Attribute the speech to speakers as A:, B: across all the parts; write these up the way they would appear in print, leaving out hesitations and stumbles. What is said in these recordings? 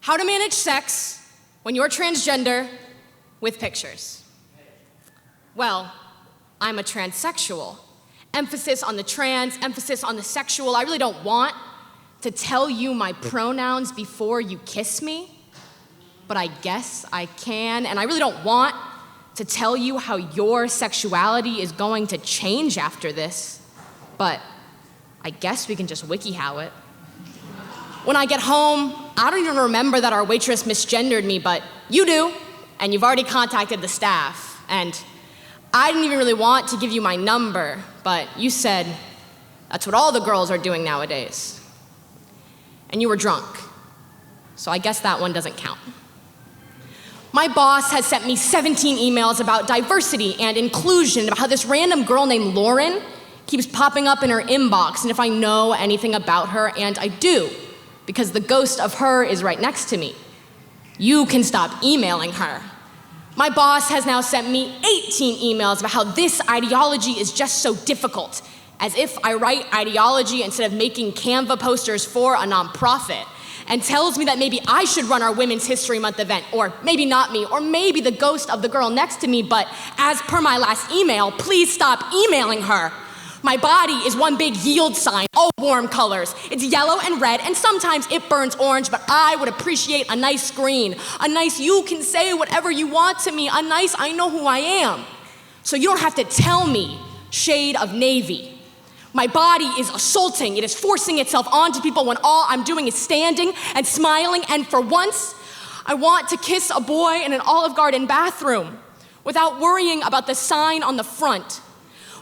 A: How to manage sex when you're transgender with pictures. Well, I'm a transsexual. Emphasis on the trans, emphasis on the sexual. I really don't want to tell you my pronouns before you kiss me, but I guess I can, and I really don't want to tell you how your sexuality is going to change after this, but I guess we can just WikiHow it. When I get home, I don't even remember that our waitress misgendered me, but you do, and you've already contacted the staff. And I didn't even really want to give you my number, but you said that's what all the girls are doing nowadays. And you were drunk, so I guess that one doesn't count. My boss has sent me 17 emails about diversity and inclusion, about how this random girl named Lauren keeps popping up in her inbox, and if I know anything about her, and I do, because the ghost of her is right next to me. You can stop emailing her. My boss has now sent me 18 emails about how this ideology is just so difficult, as if I write ideology instead of making Canva posters for a nonprofit, and tells me that maybe I should run our Women's History Month event, or maybe not me, or maybe the ghost of the girl next to me, but as per my last email, please stop emailing her. My body is one big yield sign, all warm colors. It's yellow and red, and sometimes it burns orange, but I would appreciate a nice green, a nice you can say whatever you want to me, a nice I know who I am. So you don't have to tell me shade of navy. My body is assaulting. It is forcing itself onto people when all I'm doing is standing and smiling, and for once, I want to kiss a boy in an Olive Garden bathroom without worrying about the sign on the front.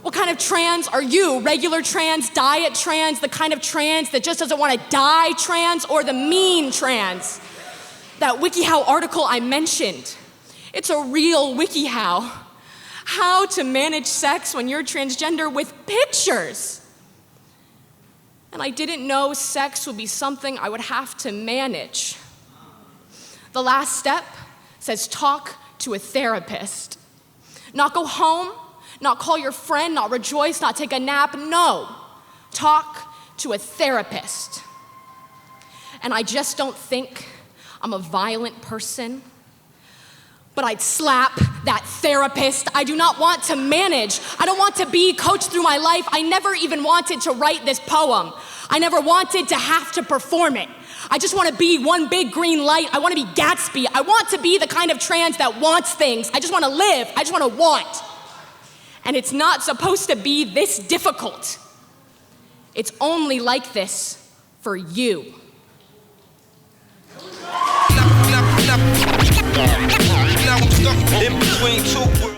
A: What kind of trans are you? Regular trans, diet trans, the kind of trans that just doesn't want to die trans, or the mean trans? That WikiHow article I mentioned, it's a real WikiHow. How to manage sex when you're transgender with pictures. And I didn't know sex would be something I would have to manage. The last step says talk to a therapist. Not go home, not call your friend, not rejoice, not take a nap, no. Talk to a therapist. And I just don't think I'm a violent person, but I'd slap that therapist. I do not want to manage. I don't want to be coached through my life. I never even wanted to write this poem. I never wanted to have to perform it. I just want to be one big green light. I want to be Gatsby. I want to be the kind of trans that wants things. I just want to live. I just want to want. And it's not supposed to be this difficult. It's only like this for you. In between two